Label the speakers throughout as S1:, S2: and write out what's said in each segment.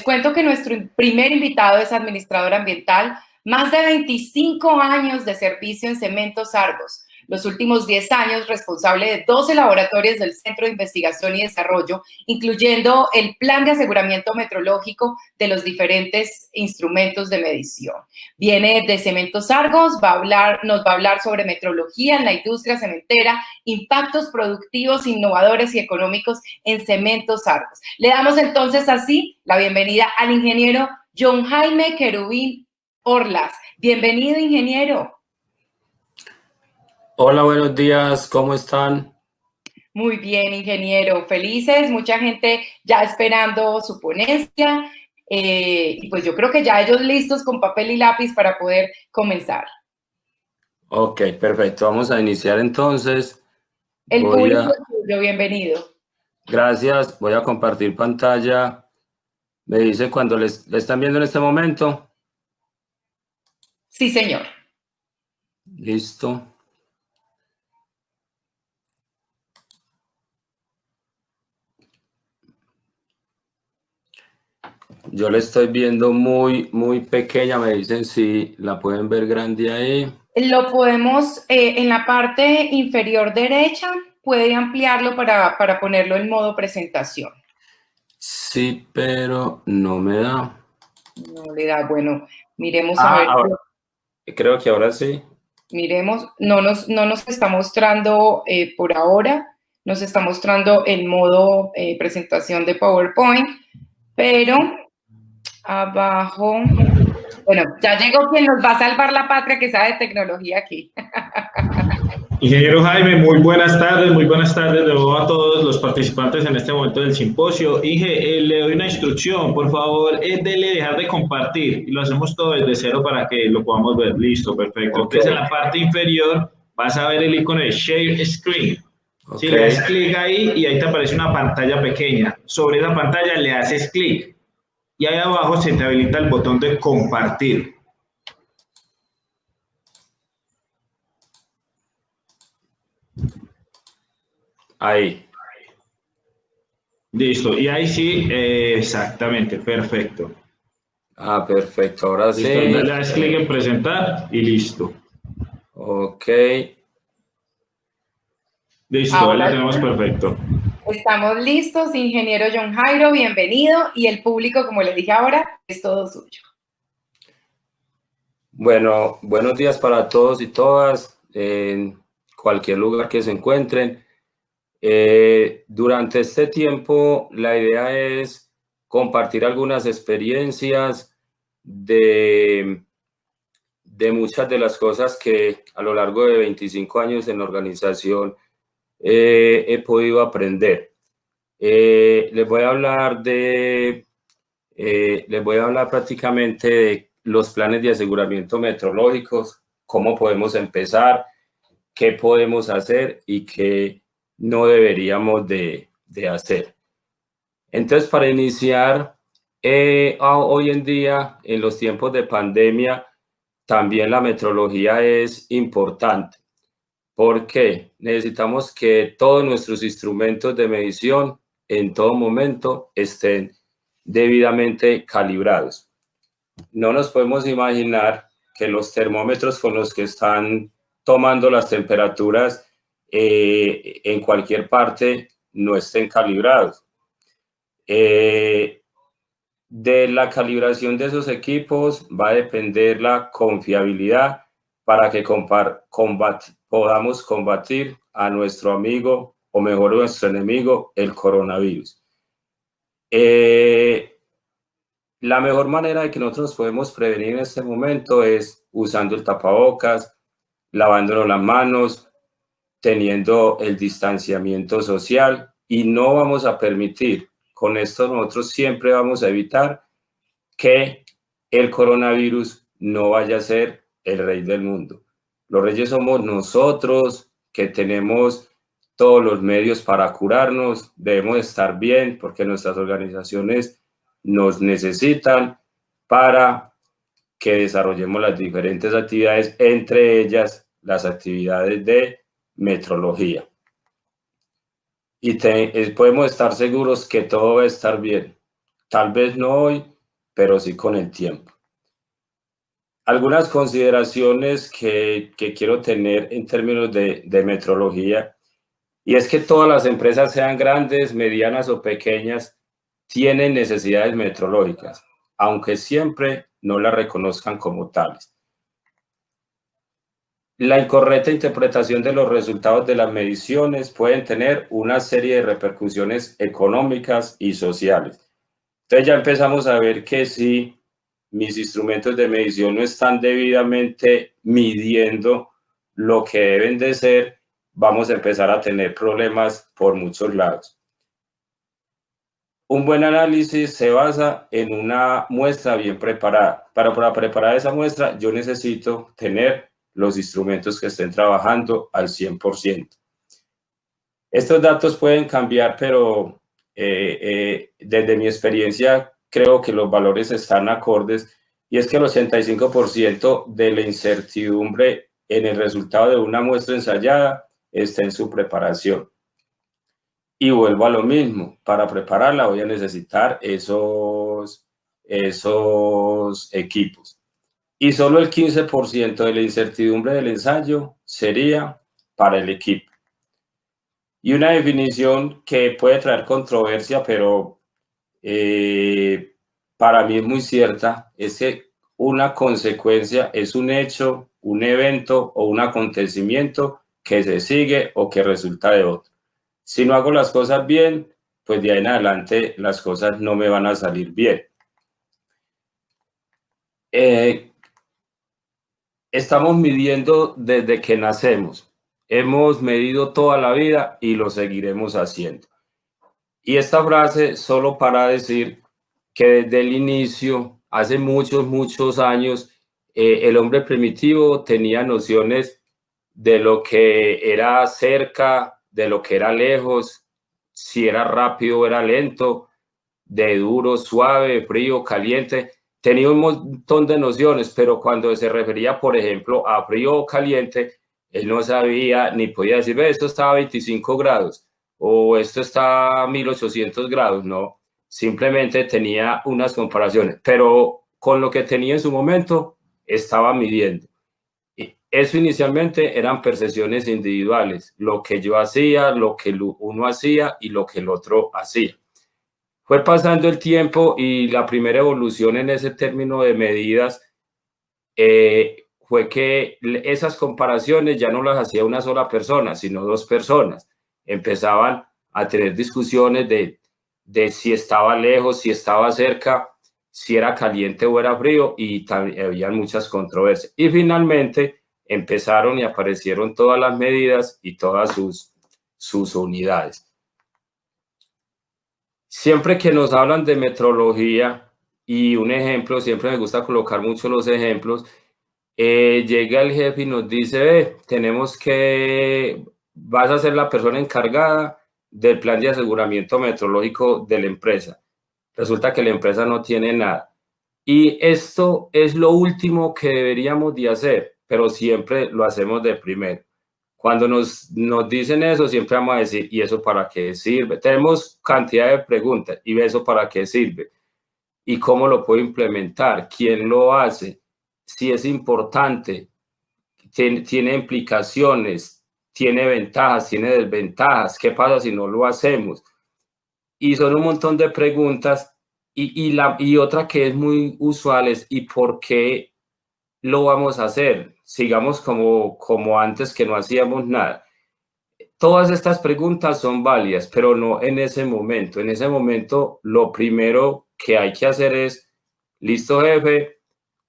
S1: Cuento que nuestro primer invitado es administrador ambiental, más de 25 años de servicio en Cementos Argos, los últimos 10 años responsable de 12 laboratorios del Centro de Investigación y Desarrollo, incluyendo el plan de aseguramiento metrológico de los diferentes instrumentos de medición. Viene de Cementos Argos, nos va a hablar sobre metrología en la industria cementera, impactos productivos, innovadores y económicos en Cementos Argos. Le damos entonces así la bienvenida al ingeniero John Jaime Querubín Orlas. Bienvenido, ingeniero.
S2: Hola, buenos días, ¿cómo están?
S1: Muy bien, ingeniero, felices, mucha gente ya esperando su ponencia y pues yo creo que ya ellos listos con papel y lápiz para poder comenzar.
S2: Ok, perfecto, vamos a iniciar entonces.
S1: El público es tuyo, bienvenido.
S2: Gracias, voy a compartir pantalla. Me dice cuando le están viendo en este momento.
S1: Sí, señor.
S2: Listo. Yo la estoy viendo muy pequeña, me dicen si la pueden ver grande ahí.
S1: Lo podemos en la parte inferior derecha, puede ampliarlo para ponerlo en modo presentación.
S2: Sí, pero no me da.
S1: No le da, bueno, miremos a ver.
S2: Ahora, creo que ahora sí.
S1: Miremos, no nos está mostrando por ahora, nos está mostrando el modo presentación de PowerPoint, pero abajo, bueno, ya llegó quien nos va a salvar la patria que sabe de tecnología aquí.
S3: Ingeniero Jaime, muy buenas tardes de nuevo a todos los participantes en este momento del simposio. Inge, le doy una instrucción, por favor, dele dejar de compartir y lo hacemos todo desde cero para que lo podamos ver. Listo, perfecto.
S2: Okay.
S3: Entonces en la parte inferior vas a ver el icono de Share Screen.
S2: Okay.
S3: Si le das clic ahí y ahí te aparece una pantalla pequeña. Sobre esa pantalla le haces clic y ahí abajo se te habilita el botón de compartir.
S2: Ahí.
S3: Listo, y ahí sí, exactamente, perfecto.
S2: Perfecto, ahora sí.
S3: Listo, le das clic en presentar y listo.
S2: Ok.
S3: Listo, ahora la tenemos perfecto.
S1: Estamos listos, ingeniero John Jairo, bienvenido, y el público, como les dije ahora, es todo suyo.
S2: Bueno, buenos días para todos y todas, en cualquier lugar que se encuentren. Durante este tiempo, la idea es compartir algunas experiencias de muchas de las cosas que a lo largo de 25 años en la organización he podido aprender. Les voy a hablar prácticamente de los planes de aseguramiento metrológicos, cómo podemos empezar, qué podemos hacer y qué no deberíamos de hacer. Entonces, para iniciar, hoy en día, en los tiempos de pandemia, también la metrología es importante. ¿Por qué? Necesitamos que todos nuestros instrumentos de medición en todo momento estén debidamente calibrados. No nos podemos imaginar que los termómetros con los que están tomando las temperaturas en cualquier parte no estén calibrados. De la calibración de esos equipos va a depender la confiabilidad para que podamos combatir a nuestro amigo, o mejor, nuestro enemigo, el coronavirus. La mejor manera de que nosotros podemos prevenir en este momento es usando el tapabocas, lavándonos las manos, teniendo el distanciamiento social, y no vamos a permitir, con esto nosotros siempre vamos a evitar que el coronavirus no vaya a ser el rey del mundo. Los reyes somos nosotros, que tenemos todos los medios para curarnos. Debemos estar bien porque nuestras organizaciones nos necesitan para que desarrollemos las diferentes actividades, entre ellas las actividades de metrología. Y podemos estar seguros que todo va a estar bien. tal vez no hoy, pero sí con el tiempo. Algunas consideraciones que quiero tener en términos de metrología, y es que todas las empresas, sean grandes, medianas o pequeñas, tienen necesidades metrológicas, aunque siempre no las reconozcan como tales. La incorrecta interpretación de los resultados de las mediciones pueden tener una serie de repercusiones económicas y sociales. Entonces ya empezamos a ver que si mis instrumentos de medición no están debidamente midiendo lo que deben de ser, vamos a empezar a tener problemas por muchos lados. Un buen análisis se basa en una muestra bien preparada. Para preparar esa muestra, yo necesito tener los instrumentos que estén trabajando al 100%. Estos datos pueden cambiar, pero desde mi experiencia creo que los valores están acordes, y es que el 85% de la incertidumbre en el resultado de una muestra ensayada está en su preparación. Y vuelvo a lo mismo, para prepararla voy a necesitar esos equipos. Y solo el 15% de la incertidumbre del ensayo sería para el equipo. Y una definición que puede traer controversia, pero para mí es muy cierta, es que una consecuencia es un hecho, un evento o un acontecimiento que se sigue o que resulta de otro. Si no hago las cosas bien, pues de ahí en adelante las cosas no me van a salir bien. Estamos midiendo desde que nacemos. Hemos medido toda la vida y lo seguiremos haciendo. Y esta frase solo para decir que desde el inicio, hace muchos años, el hombre primitivo tenía nociones de lo que era cerca, de lo que era lejos, si era rápido o era lento, de duro, suave, frío, caliente. Tenía un montón de nociones, pero cuando se refería, por ejemplo, a frío o caliente, él no sabía ni podía decir, esto está a 25 grados o esto está a 1800 grados, no. Simplemente tenía unas comparaciones, pero con lo que tenía en su momento, estaba midiendo. Y eso inicialmente eran percepciones individuales, lo que yo hacía, lo que uno hacía y lo que el otro hacía. Fue pasando el tiempo y la primera evolución en ese término de medidas fue que esas comparaciones ya no las hacía una sola persona, sino dos personas. Empezaban a tener discusiones de si estaba lejos, si estaba cerca, si era caliente o era frío, y había muchas controversias. Y finalmente empezaron y aparecieron todas las medidas y todas sus unidades. Siempre que nos hablan de metrología, y un ejemplo, siempre me gusta colocar mucho los ejemplos, llega el jefe y nos dice, vas a ser la persona encargada del plan de aseguramiento metrológico de la empresa. Resulta que la empresa no tiene nada. Y esto es lo último que deberíamos de hacer, pero siempre lo hacemos de primero. Cuando nos dicen eso, siempre vamos a decir, ¿y eso para qué sirve? Tenemos cantidad de preguntas, ¿y eso para qué sirve? ¿Y cómo lo puedo implementar? ¿Quién lo hace? Si es importante, tiene implicaciones, tiene ventajas, tiene desventajas. ¿Qué pasa si no lo hacemos? Y son un montón de preguntas. Y otra que es muy usual es, ¿y por qué lo vamos a hacer? Sigamos como antes, que no hacíamos nada. Todas estas preguntas son válidas, pero no en ese momento. En ese momento, lo primero que hay que hacer es, listo, jefe,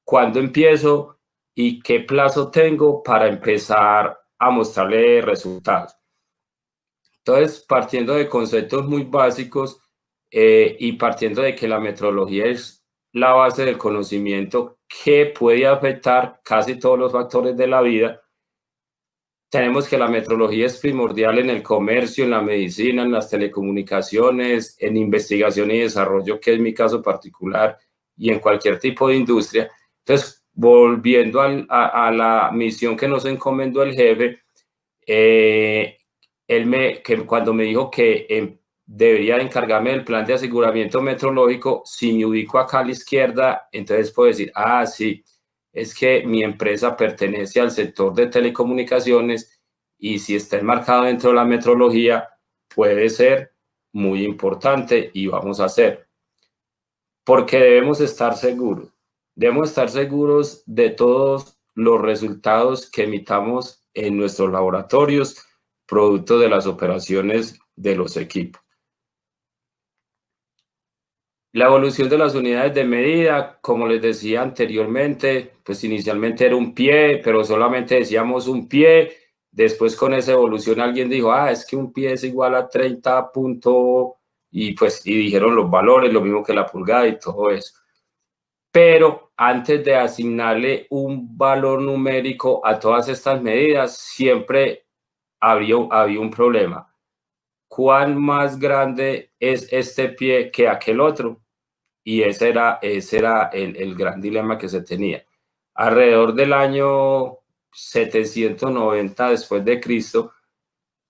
S2: ¿cuándo empiezo y qué plazo tengo para empezar a mostrarle resultados? Entonces, partiendo de conceptos muy básicos y partiendo de que la metrología es la base del conocimiento que puede afectar casi todos los factores de la vida, tenemos que la metrología es primordial en el comercio, en la medicina, en las telecomunicaciones, en investigación y desarrollo, que es mi caso particular, y en cualquier tipo de industria. Entonces, volviendo a la misión que nos encomendó el jefe, cuando me dijo que debería encargarme del plan de aseguramiento metrológico. Si me ubico acá a la izquierda, entonces puedo decir, ah, sí, es que mi empresa pertenece al sector de telecomunicaciones y si está enmarcado dentro de la metrología, puede ser muy importante y vamos a hacer. Porque debemos estar seguros. Debemos estar seguros de todos los resultados que emitamos en nuestros laboratorios, producto de las operaciones de los equipos. La evolución de las unidades de medida, como les decía anteriormente, pues inicialmente era un pie, pero solamente decíamos un pie. Después con esa evolución alguien dijo, ah, es que un pie es igual a 30 puntos, y pues y dijeron los valores, lo mismo que la pulgada y todo eso. Pero antes de asignarle un valor numérico a todas estas medidas, siempre había un problema. ¿Cuán más grande es este pie que aquel otro? Y ese era el gran dilema que se tenía. Alrededor del año 790 después de Cristo,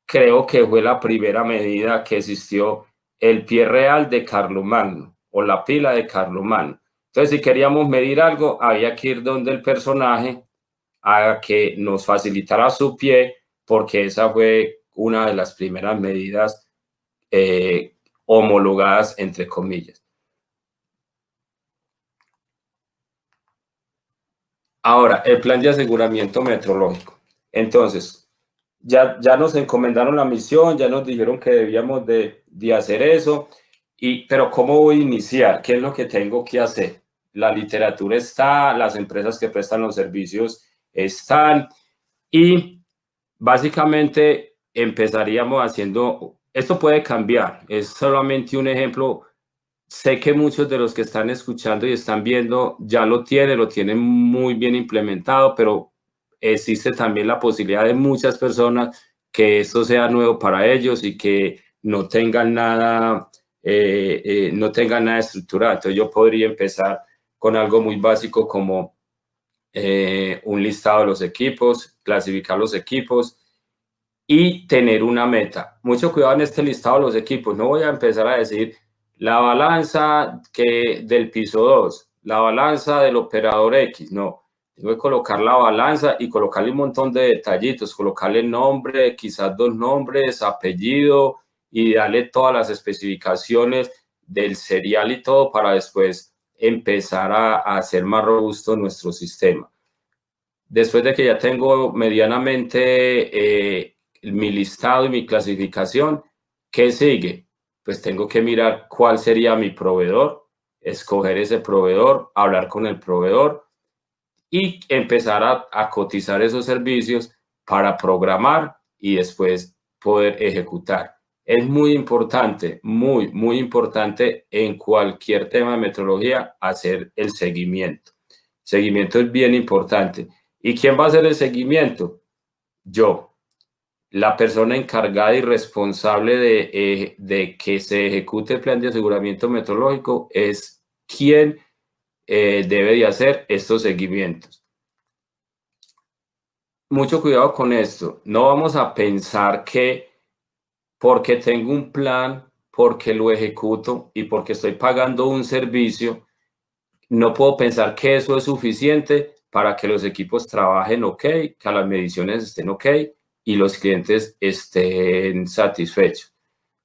S2: creo que fue la primera medida que existió, el pie real de Carlomagno o la pila de Carlomagno. Entonces, si queríamos medir algo, había que ir donde el personaje a que nos facilitara su pie, porque esa fue una de las primeras medidas homologadas, entre comillas. Ahora, el plan de aseguramiento metrológico. Entonces, ya nos encomendaron la misión, ya nos dijeron que debíamos de hacer eso, pero ¿cómo voy a iniciar? ¿Qué es lo que tengo que hacer? La literatura está, las empresas que prestan los servicios están, y básicamente empezaríamos haciendo, esto puede cambiar, es solamente un ejemplo. Sé que muchos de los que están escuchando y están viendo ya lo tienen muy bien implementado, pero existe también la posibilidad de muchas personas que esto sea nuevo para ellos y que no tengan nada, estructurado. Entonces yo podría empezar con algo muy básico como un listado de los equipos, clasificar los equipos y tener una meta. Mucho cuidado en este listado de los equipos. No voy a empezar a decir la balanza del piso 2, la balanza del operador X. No, tengo que colocar la balanza y colocarle un montón de detallitos, colocarle nombre, quizás 2 nombres, apellido, y darle todas las especificaciones del serial y todo para después empezar a hacer más robusto nuestro sistema. Después de que ya tengo medianamente mi listado y mi clasificación, ¿qué sigue? Pues tengo que mirar cuál sería mi proveedor, escoger ese proveedor, hablar con el proveedor y empezar a cotizar esos servicios para programar y después poder ejecutar. Es muy importante, muy importante en cualquier tema de metrología hacer el seguimiento. Seguimiento es bien importante. ¿Y quién va a hacer el seguimiento? Yo. La persona encargada y responsable de que se ejecute el plan de aseguramiento metrológico es quien debe de hacer estos seguimientos. Mucho cuidado con esto. No vamos a pensar que porque tengo un plan, porque lo ejecuto y porque estoy pagando un servicio, no puedo pensar que eso es suficiente para que los equipos trabajen ok, que las mediciones estén ok y los clientes estén satisfechos.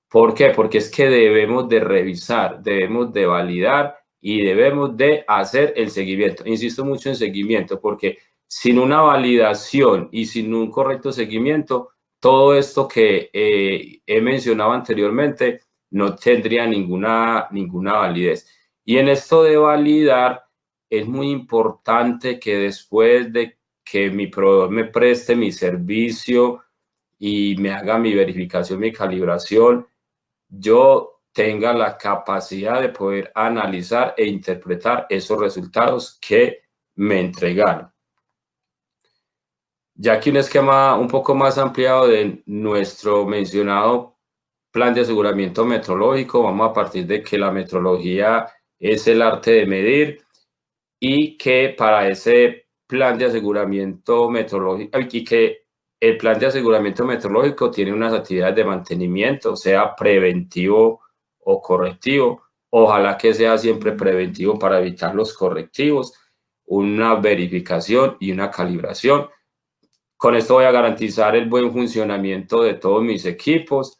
S2: ¿Por qué? Porque es que debemos de revisar, debemos de validar y debemos de hacer el seguimiento. Insisto mucho en seguimiento, porque sin una validación y sin un correcto seguimiento, todo esto que he mencionado anteriormente no tendría ninguna validez. Y en esto de validar, es muy importante que después de que mi proveedor me preste mi servicio y me haga mi verificación, mi calibración, yo tenga la capacidad de poder analizar e interpretar esos resultados que me entregaron. Ya que un esquema un poco más ampliado de nuestro mencionado plan de aseguramiento metrológico, vamos a partir de que la metrología es el arte de medir y que para ese plan de aseguramiento metrológico y que el plan de aseguramiento meteorológico tiene unas actividades de mantenimiento, sea preventivo o correctivo. Ojalá que sea siempre preventivo para evitar los correctivos, una verificación y una calibración. Con esto voy a garantizar el buen funcionamiento de todos mis equipos.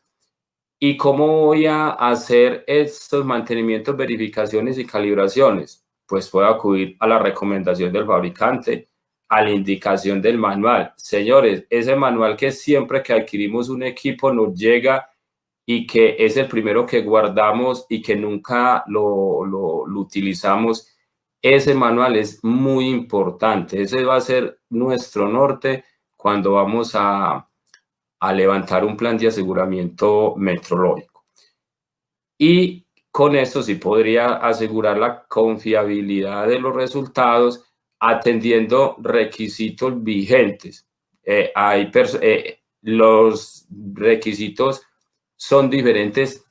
S2: ¿Y cómo voy a hacer estos mantenimientos, verificaciones y calibraciones? Pues puedo acudir a la recomendación del fabricante, a la indicación del manual. Señores, ese manual que siempre que adquirimos un equipo nos llega y que es el primero que guardamos y que nunca lo utilizamos, ese manual es muy importante. Ese va a ser nuestro norte cuando vamos a levantar un plan de aseguramiento meteorológico. Y con esto sí podría asegurar la confiabilidad de los resultados atendiendo requisitos vigentes. Los requisitos son diferentes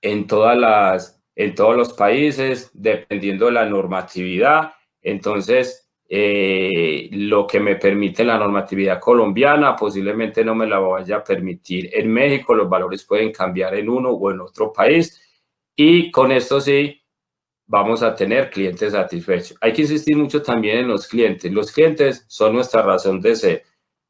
S2: en todos los países, dependiendo de la normatividad. Entonces, lo que me permite la normatividad colombiana posiblemente no me la vaya a permitir en México. Los valores pueden cambiar en uno o en otro país. Y con esto sí vamos a tener clientes satisfechos. Hay que insistir mucho también en los clientes. Los clientes son nuestra razón de ser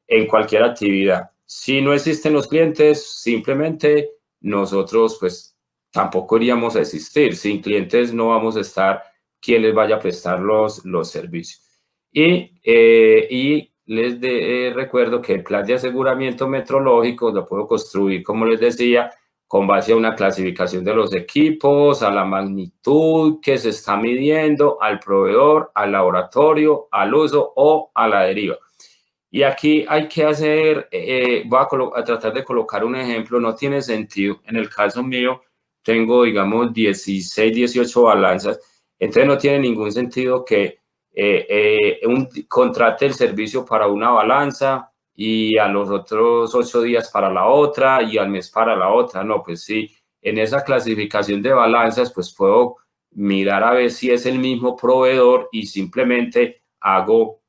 S2: en cualquier actividad. Si no existen los clientes, simplemente nosotros pues tampoco iríamos a existir. Sin clientes no vamos a estar quien les vaya a prestar los servicios. Y les recuerdo que el plan de aseguramiento meteorológico lo puedo construir, como les decía, con base a una clasificación de los equipos, a la magnitud que se está midiendo, al proveedor, al laboratorio, al uso o a la deriva. Y aquí hay que hacer, voy a tratar de colocar un ejemplo. No tiene sentido, en el caso mío tengo, digamos, 16, 18 balanzas, entonces no tiene ningún sentido que contrate el servicio para una balanza y a los otros 8 días para la otra y al mes para la otra. No, pues sí, en esa clasificación de balanzas pues puedo mirar a ver si es el mismo proveedor y simplemente hago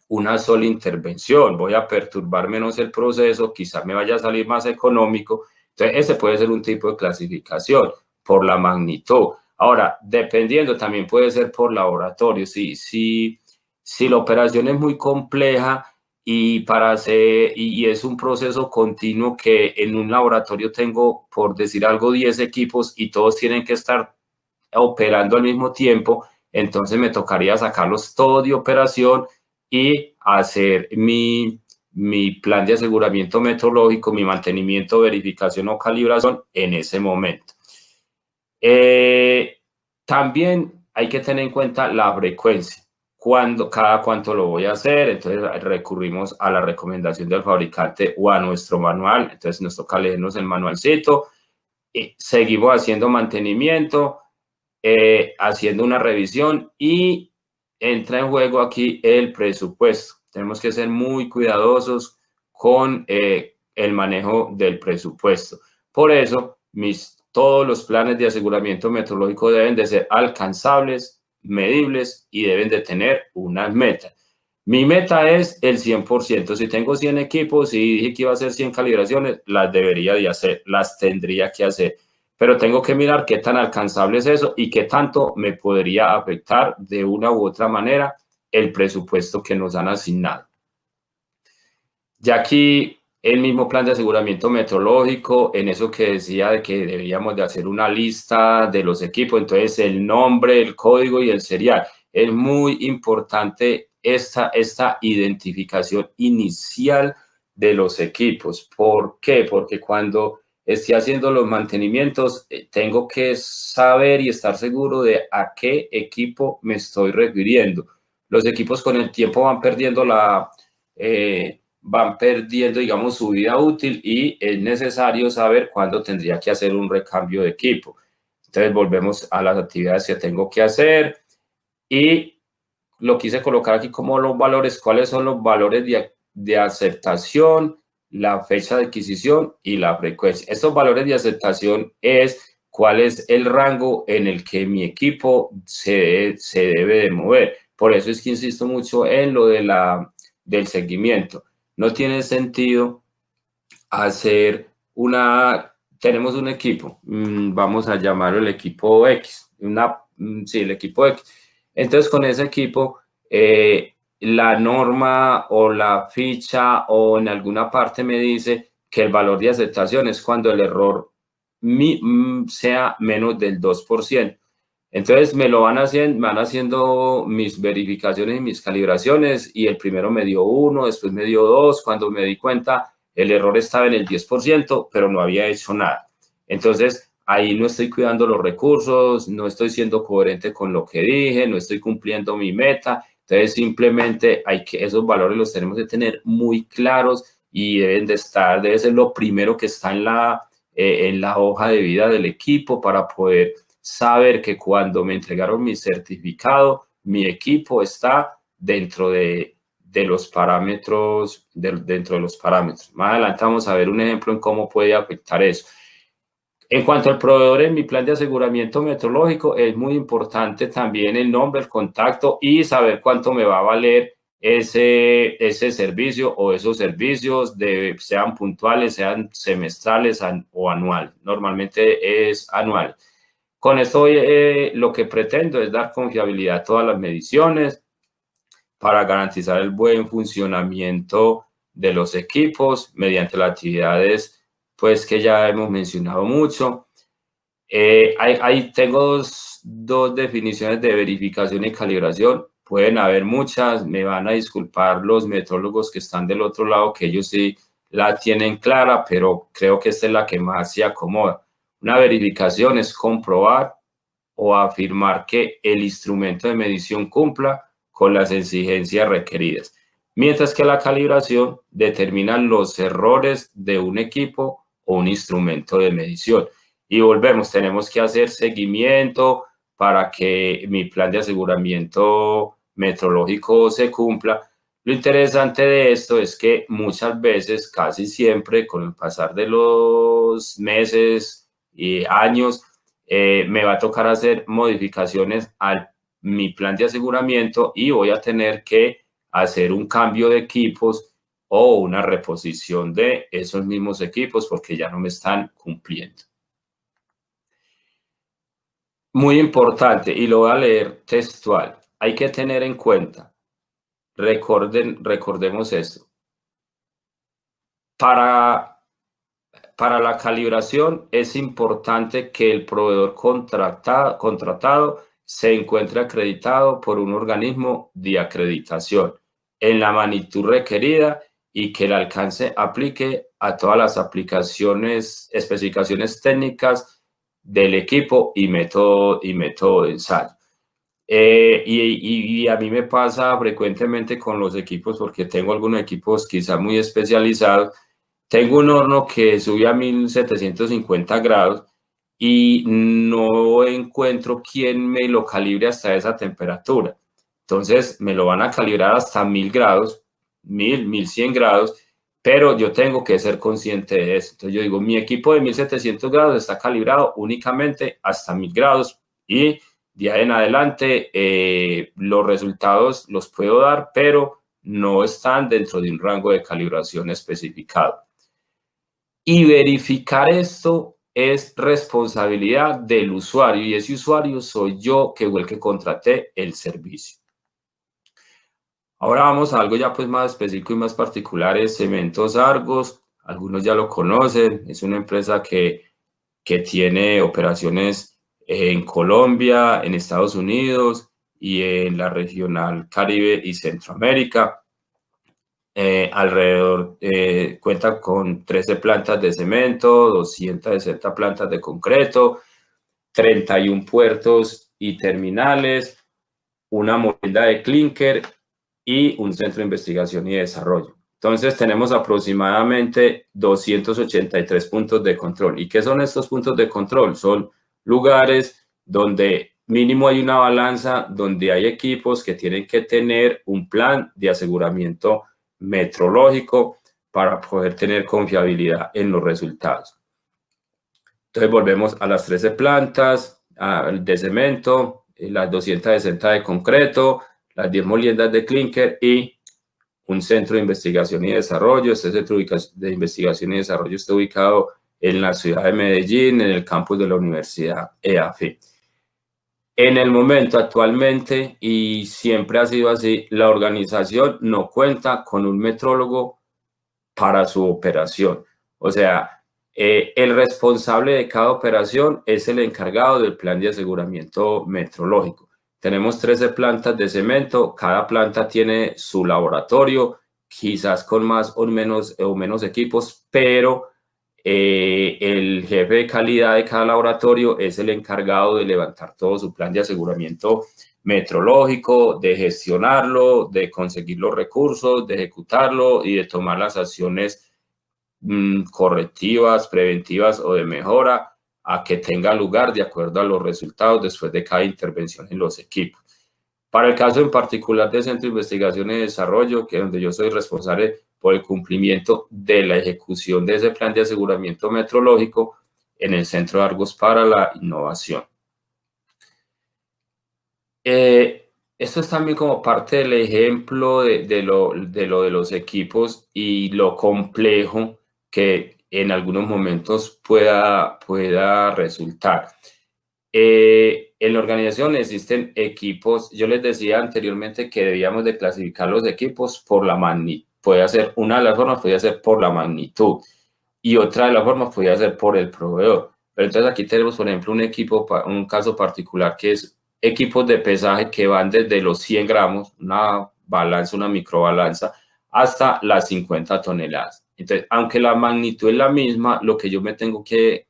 S2: una sola intervención. Voy a perturbar menos el proceso, quizás me vaya a salir más económico. Entonces ese puede ser un tipo de clasificación por la magnitud. Ahora, dependiendo, también puede ser por laboratorio. Si la operación es muy compleja y es un proceso continuo, que en un laboratorio tengo, por decir algo, 10 equipos y todos tienen que estar operando al mismo tiempo, entonces me tocaría sacarlos todos de operación y hacer mi plan de aseguramiento meteorológico, mi mantenimiento, verificación o calibración en ese momento. También hay que tener en cuenta la frecuencia, cada cuánto lo voy a hacer. Entonces recurrimos a la recomendación del fabricante o a nuestro manual. Entonces nos toca leernos el manualcito y seguimos haciendo mantenimiento, haciendo una revisión y entra en juego aquí el presupuesto. Tenemos que ser muy cuidadosos con el manejo del presupuesto. Por eso todos los planes de aseguramiento meteorológico deben de ser alcanzables, medibles y deben de tener unas metas. Mi meta es el 100%. Si tengo 100 equipos y dije que iba a hacer 100 calibraciones, las debería de hacer, las tendría que hacer. Pero tengo que mirar qué tan alcanzable es eso y qué tanto me podría afectar de una u otra manera el presupuesto que nos han asignado. Ya aquí el mismo plan de aseguramiento meteorológico, en eso que decía de que deberíamos de hacer una lista de los equipos, entonces el nombre, el código y el serial. Es muy importante esta identificación inicial de los equipos. ¿Por qué? Porque cuando esté haciendo los mantenimientos, tengo que saber y estar seguro de a qué equipo me estoy refiriendo. Los equipos con el tiempo van perdiendo digamos, su vida útil y es necesario saber cuándo tendría que hacer un recambio de equipo. Entonces volvemos a las actividades que tengo que hacer y lo quise colocar aquí como los valores. ¿Cuáles son los valores de aceptación, la fecha de adquisición y la frecuencia? Estos valores de aceptación es cuál es el rango en el que mi equipo se debe de mover. Por eso es que insisto mucho en lo del seguimiento. no tiene sentido hacer tenemos un equipo, vamos a llamarlo el equipo X, sí, el equipo X. Entonces, con ese equipo, la norma o la ficha o en alguna parte me dice que el valor de aceptación es cuando el error sea menos del 2%. Entonces me van haciendo mis verificaciones y mis calibraciones y el primero me dio 1, después me dio 2, cuando me di cuenta el error estaba en el 10%, pero no había hecho nada. Entonces ahí no estoy cuidando los recursos, no estoy siendo coherente con lo que dije, no estoy cumpliendo mi meta. Entonces simplemente esos valores los tenemos que tener muy claros y debe ser lo primero que está en la hoja de vida del equipo para poder saber que cuando me entregaron mi certificado, mi equipo está dentro de los parámetros, dentro de los parámetros. Más adelante vamos a ver un ejemplo en cómo puede afectar eso. En cuanto al proveedor en mi plan de aseguramiento metrológico, es muy importante también el nombre, el contacto y saber cuánto me va a valer ese servicio o esos servicios, sean puntuales, sean semestrales o anuales. Normalmente es anual. Con esto lo que pretendo es dar confiabilidad a todas las mediciones para garantizar el buen funcionamiento de los equipos mediante las actividades pues que ya hemos mencionado mucho. Ahí tengo dos definiciones de verificación y calibración. Pueden haber muchas, me van a disculpar los metrólogos que están del otro lado, que ellos sí la tienen clara, pero creo que esta es la que más se acomoda. Una verificación es comprobar o afirmar que el instrumento de medición cumpla con las exigencias requeridas, mientras que la calibración determina los errores de un equipo o un instrumento de medición. Y volvemos, tenemos que hacer seguimiento para que mi plan de aseguramiento metrológico se cumpla. Lo interesante de esto es que muchas veces, casi siempre, con el pasar de los meses y años, me va a tocar hacer modificaciones a mi plan de aseguramiento y voy a tener que hacer un cambio de equipos o una reposición de esos mismos equipos porque ya no me están cumpliendo. Muy importante, y lo voy a leer textual, hay que tener en cuenta, recordemos esto, para la calibración es importante que el proveedor contratado se encuentre acreditado por un organismo de acreditación en la magnitud requerida y que el alcance aplique a todas las especificaciones técnicas del equipo y método de ensayo. Y a mí me pasa frecuentemente con los equipos, porque tengo algunos equipos quizás muy especializados. Tengo un horno que sube a 1750 grados y no encuentro quién me lo calibre hasta esa temperatura. Entonces me lo van a calibrar hasta 1000 grados, 1100 grados, pero yo tengo que ser consciente de eso. Entonces yo digo, mi equipo de 1700 grados está calibrado únicamente hasta 1000 grados y de ahí en adelante los resultados los puedo dar, pero no están dentro de un rango de calibración especificado. Y verificar esto es responsabilidad del usuario y ese usuario soy yo, que fue el que contraté el servicio. Ahora vamos a algo ya pues más específico y más particular, es Cementos Argos. Algunos ya lo conocen, es una empresa que tiene operaciones en Colombia, en Estados Unidos y en la regional Caribe y Centroamérica. Cuenta con 13 plantas de cemento, 260 plantas de concreto, 31 puertos y terminales, una molda de clínker y un centro de investigación y desarrollo. Entonces tenemos aproximadamente 283 puntos de control. ¿Y qué son estos puntos de control? Son lugares donde mínimo hay una balanza, donde hay equipos que tienen que tener un plan de aseguramiento metrológico para poder tener confiabilidad en los resultados. Entonces volvemos a las 13 plantas de cemento, las 260 de concreto, las 10 moliendas de clínker y un centro de investigación y desarrollo. Este centro de investigación y desarrollo está ubicado en la ciudad de Medellín, en el campus de la Universidad EAFIT. En el momento actualmente, y siempre ha sido así, la organización no cuenta con un metrólogo para su operación. O sea, el responsable de cada operación es el encargado del plan de aseguramiento metrológico. Tenemos 13 plantas de cemento, cada planta tiene su laboratorio, quizás con más o menos equipos, pero el jefe de calidad de cada laboratorio es el encargado de levantar todo su plan de aseguramiento metrológico, de gestionarlo, de conseguir los recursos, de ejecutarlo y de tomar las acciones correctivas, preventivas o de mejora a que tenga lugar de acuerdo a los resultados después de cada intervención en los equipos. Para el caso en particular del Centro de Investigación y Desarrollo, que es donde yo soy responsable por el cumplimiento de la ejecución de ese plan de aseguramiento metrológico en el Centro de Argos para la Innovación. Esto es también como parte del ejemplo de los equipos y lo complejo que en algunos momentos pueda resultar. En la organización existen equipos. Yo les decía anteriormente que debíamos de clasificar los equipos por la magnitud. Una de las formas podía ser por la magnitud y otra de las formas podía ser por el proveedor. Pero entonces aquí tenemos, por ejemplo, un caso particular que es equipos de pesaje que van desde los 100 gramos, una balanza, una microbalanza, hasta las 50 toneladas. Entonces, aunque la magnitud es la misma, lo que yo me tengo que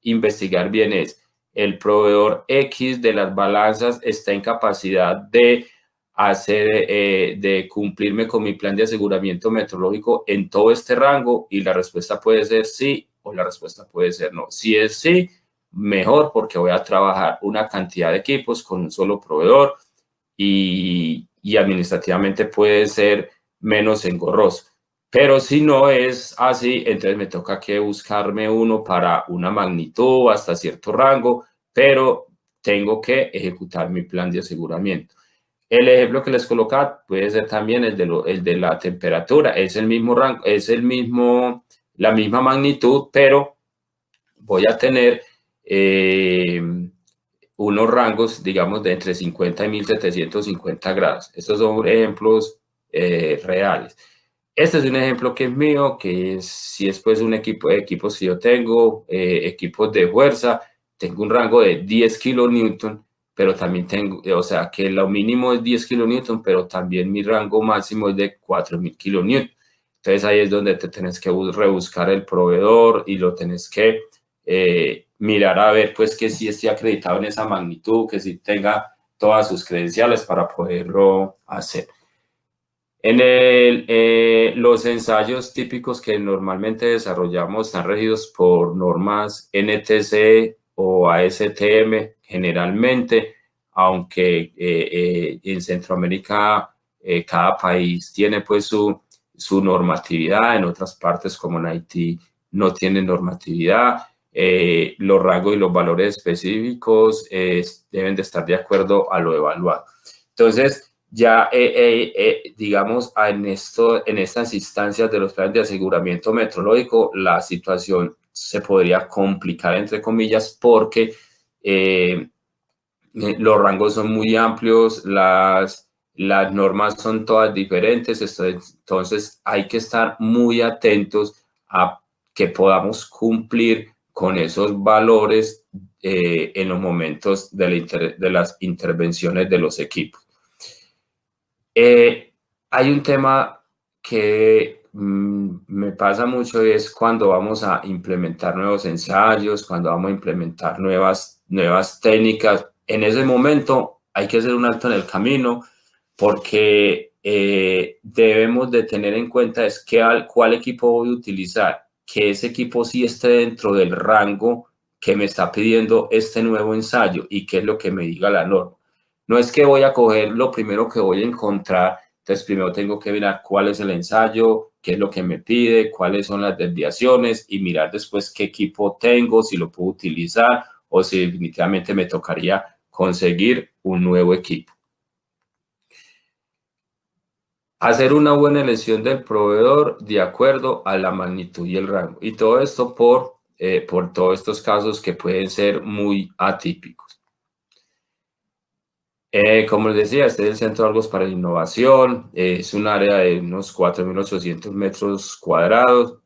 S2: investigar bien es el proveedor X de las balanzas está en capacidad de de cumplirme con mi plan de aseguramiento metrológico en todo este rango, y la respuesta puede ser sí o la respuesta puede ser no. Si es sí, mejor, porque voy a trabajar una cantidad de equipos con un solo proveedor y administrativamente puede ser menos engorroso. Pero si no es así, entonces me toca que buscarme uno para una magnitud hasta cierto rango, pero tengo que ejecutar mi plan de aseguramiento. El ejemplo que les colocaba puede ser también el de la temperatura. Es el mismo rango, es la misma magnitud, pero voy a tener unos rangos, digamos, de entre 50 y 1750 grados. Estos son ejemplos reales. Este es un ejemplo que es mío, si es pues un equipos que yo tengo, equipos de fuerza, tengo un rango de 10 kilonewton, pero también tengo, o sea, que lo mínimo es 10 kilonewton, pero también mi rango máximo es de 4000 kilonewton. Entonces ahí es donde te tenés que rebuscar el proveedor y lo tenés que mirar a ver pues que sí esté acreditado en esa magnitud, que sí tenga todas sus credenciales para poderlo hacer. Los ensayos típicos que normalmente desarrollamos están regidos por normas NTC o ASTM generalmente, aunque en Centroamérica cada país tiene pues su normatividad. En otras partes como en Haití no tienen normatividad. Los rangos y los valores específicos deben de estar de acuerdo a lo evaluado. Entonces, ya, digamos, en estas instancias de los planes de aseguramiento metrológico, la situación se podría complicar, entre comillas, porque los rangos son muy amplios, las normas son todas diferentes, entonces hay que estar muy atentos a que podamos cumplir con esos valores en los momentos de las intervenciones de los equipos. Hay un tema que me pasa mucho, y es cuando vamos a implementar nuevos ensayos, cuando vamos a implementar nuevas técnicas. En ese momento hay que hacer un alto en el camino, porque debemos de tener en cuenta es cuál equipo voy a utilizar, que ese equipo sí esté dentro del rango que me está pidiendo este nuevo ensayo y qué es lo que me diga la norma. No es que voy a coger lo primero que voy a encontrar. Entonces primero tengo que mirar cuál es el ensayo, qué es lo que me pide, cuáles son las desviaciones, y mirar después qué equipo tengo, si lo puedo utilizar o si definitivamente me tocaría conseguir un nuevo equipo. hacer una buena elección del proveedor de acuerdo a la magnitud y el rango. Y todo esto por todos estos casos que pueden ser muy atípicos. Como les decía, este es el Centro Argos para la Innovación. Es un área de unos 4.800 metros cuadrados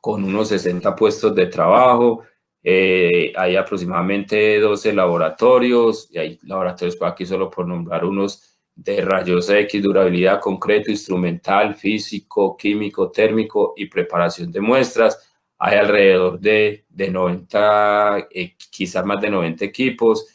S2: con unos 60 puestos de trabajo. Hay aproximadamente 12 laboratorios, y hay laboratorios por aquí solo por nombrar unos de rayos X, durabilidad, concreto, instrumental, físico, químico, térmico y preparación de muestras. Hay alrededor de 90, quizás más de 90 equipos,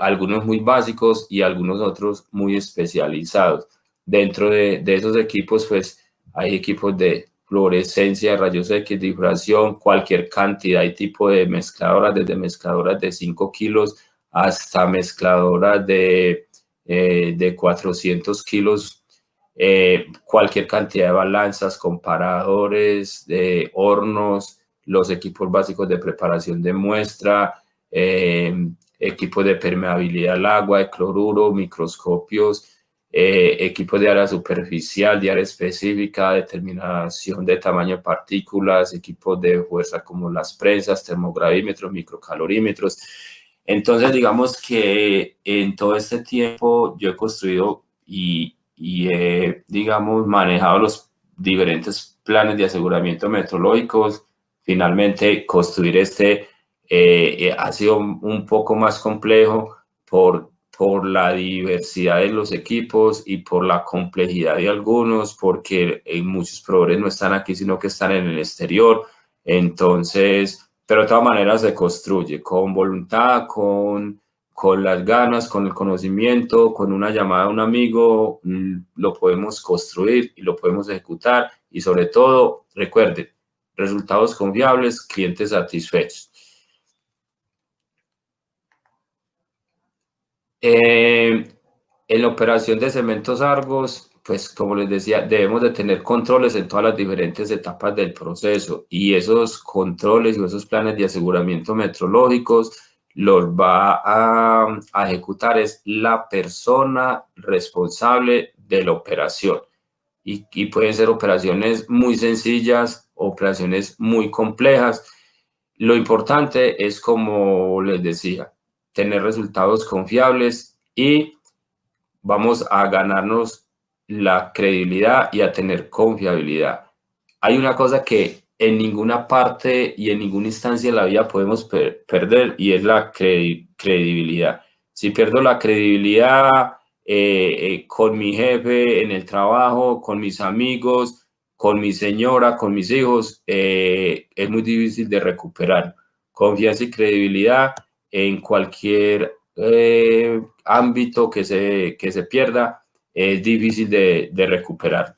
S2: algunos muy básicos y algunos otros muy especializados. Dentro de esos equipos, pues hay equipos de fluorescencia, rayos X, difracción, cualquier cantidad y tipo de mezcladoras, desde mezcladoras de 5 kilos hasta mezcladoras de 400 kilos, cualquier cantidad de balanzas, comparadores, hornos, los equipos básicos de preparación de muestra, equipos de permeabilidad al agua, de cloruro, microscopios, equipos de área superficial, de área específica, determinación de tamaño de partículas, equipos de fuerza como las prensas, termogravímetros, microcalorímetros. Entonces, digamos que en todo este tiempo yo he construido y he, digamos, manejado los diferentes planes de aseguramiento metrológicos. Finalmente, construir este ha sido un poco más complejo por la diversidad de los equipos y por la complejidad de algunos, porque muchos proveedores no están aquí, sino que están en el exterior. Entonces, pero de todas maneras se construye con voluntad, con las ganas, con el conocimiento, con una llamada a un amigo, lo podemos construir y lo podemos ejecutar. Y sobre todo, recuerden, resultados confiables, clientes satisfechos. En la operación de Cementos Argos, pues como les decía, debemos de tener controles en todas las diferentes etapas del proceso, y esos controles y esos planes de aseguramiento metrológicos los va a ejecutar es la persona responsable de la operación. Y pueden ser operaciones muy sencillas, operaciones muy complejas. Lo importante es, como les decía, tener resultados confiables, y vamos a ganarnos la credibilidad y a tener confiabilidad. Hay una cosa que en ninguna parte y en ninguna instancia de la vida podemos perder, y es la credibilidad. Si pierdo la credibilidad con mi jefe en el trabajo, con mis amigos, con mi señora, con mis hijos, es muy difícil de recuperar. Confianza y credibilidad en cualquier ámbito que se pierda es difícil de recuperar.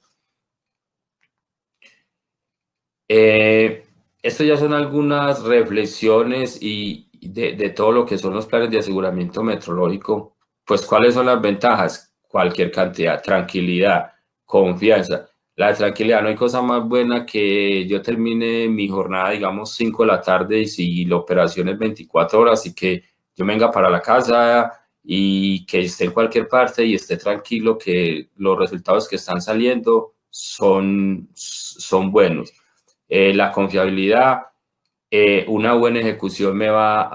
S2: Esto ya son algunas reflexiones y de todo lo que son los planes de aseguramiento metrológico. Pues, ¿cuáles son las ventajas? Cualquier cantidad, tranquilidad, confianza. La tranquilidad, no hay cosa más buena que yo termine mi jornada, digamos, 5 de la tarde, y si la operación es 24 horas, y que yo venga para la casa y que esté en cualquier parte y esté tranquilo que los resultados que están saliendo son buenos. La confiabilidad, una buena ejecución me va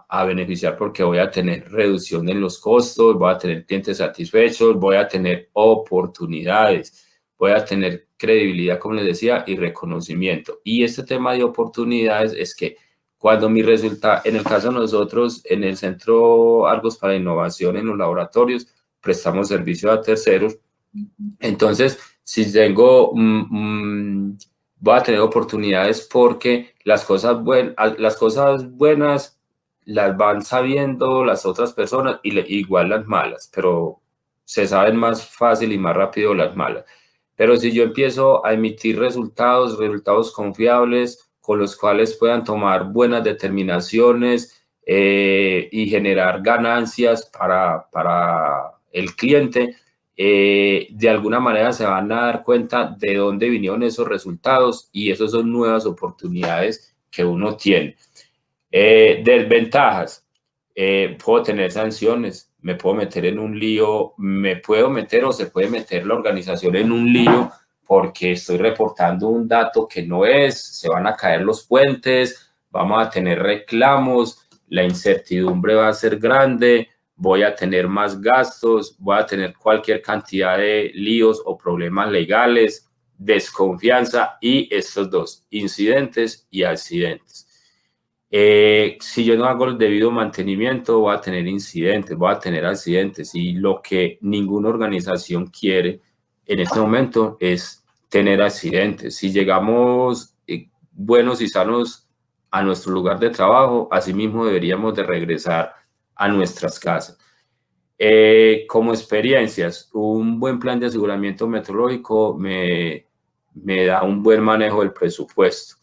S2: a beneficiar, porque voy a tener reducción en los costos, voy a tener clientes satisfechos, voy a tener oportunidades, voy a tener credibilidad, como les decía, y reconocimiento. Y este tema de oportunidades es que cuando mi resultado, en el caso de nosotros, en el Centro Argos para Innovación, en los laboratorios, prestamos servicio a terceros. Entonces, si tengo, voy a tener oportunidades, porque las cosas buenas las van sabiendo las otras personas, y igual las malas, pero se saben más fácil y más rápido las malas. Pero si yo empiezo a emitir resultados confiables, con los cuales puedan tomar buenas determinaciones y generar ganancias para el cliente, de alguna manera se van a dar cuenta de dónde vinieron esos resultados, y esas son nuevas oportunidades que uno tiene. Desventajas, puedo tener sanciones, me puedo meter en un lío, me puedo meter o se puede meter la organización en un lío porque estoy reportando un dato que no es, se van a caer los puentes, vamos a tener reclamos, la incertidumbre va a ser grande, voy a tener más gastos, voy a tener cualquier cantidad de líos o problemas legales, desconfianza y estos dos, incidentes y accidentes. Si yo no hago el debido mantenimiento, voy a tener incidentes, voy a tener accidentes y lo que ninguna organización quiere en este momento es tener accidentes. Si llegamos buenos y sanos a nuestro lugar de trabajo, asimismo deberíamos de regresar a nuestras casas. Como experiencias, un buen plan de aseguramiento meteorológico me da un buen manejo del presupuesto.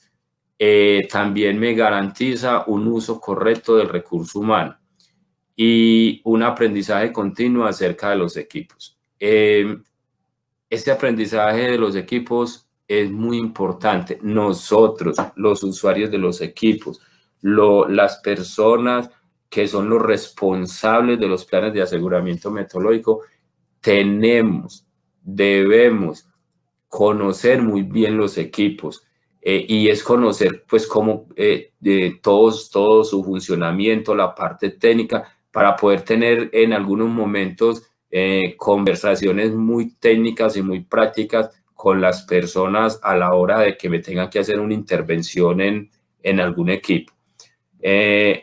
S2: También me garantiza un uso correcto del recurso humano y un aprendizaje continuo acerca de los equipos. Este aprendizaje de los equipos es muy importante. Nosotros, los usuarios de los equipos, las personas que son los responsables de los planes de aseguramiento meteorológico, debemos conocer muy bien los equipos. Y es conocer pues cómo todo su funcionamiento, la parte técnica, para poder tener en algunos momentos conversaciones muy técnicas y muy prácticas con las personas a la hora de que me tengan que hacer una intervención en algún equipo.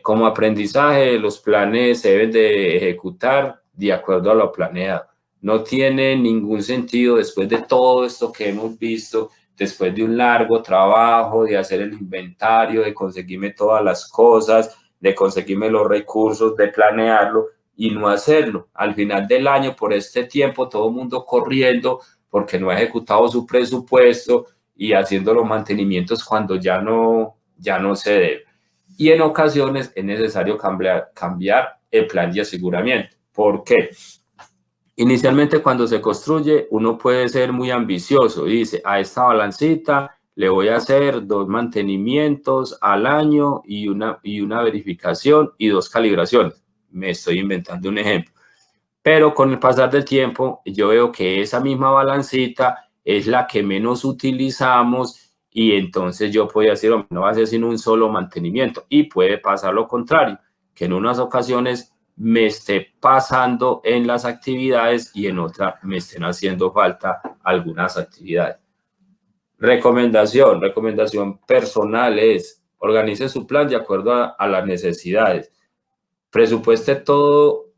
S2: Como aprendizaje, los planes se deben de ejecutar de acuerdo a lo planeado. No tiene ningún sentido después de todo esto que hemos visto, después de un largo trabajo, de hacer el inventario, de conseguirme todas las cosas, de conseguirme los recursos, de planearlo y no hacerlo. Al final del año, por este tiempo, todo el mundo corriendo porque no ha ejecutado su presupuesto y haciendo los mantenimientos cuando ya no se debe. Y en ocasiones es necesario cambiar el plan de aseguramiento. ¿Por qué? Inicialmente cuando se construye uno puede ser muy ambicioso y dice a esta balancita le voy a hacer 2 mantenimientos al año y una verificación y 2 calibraciones. Me estoy inventando un ejemplo. Pero con el pasar del tiempo yo veo que esa misma balancita es la que menos utilizamos y entonces yo puedo decir, hombre, no va a ser sino un solo mantenimiento. Y puede pasar lo contrario, que en unas ocasiones me esté pasando en las actividades y en otras me estén haciendo falta algunas actividades. Recomendación personal es organice su plan de acuerdo a las necesidades. Presupueste todo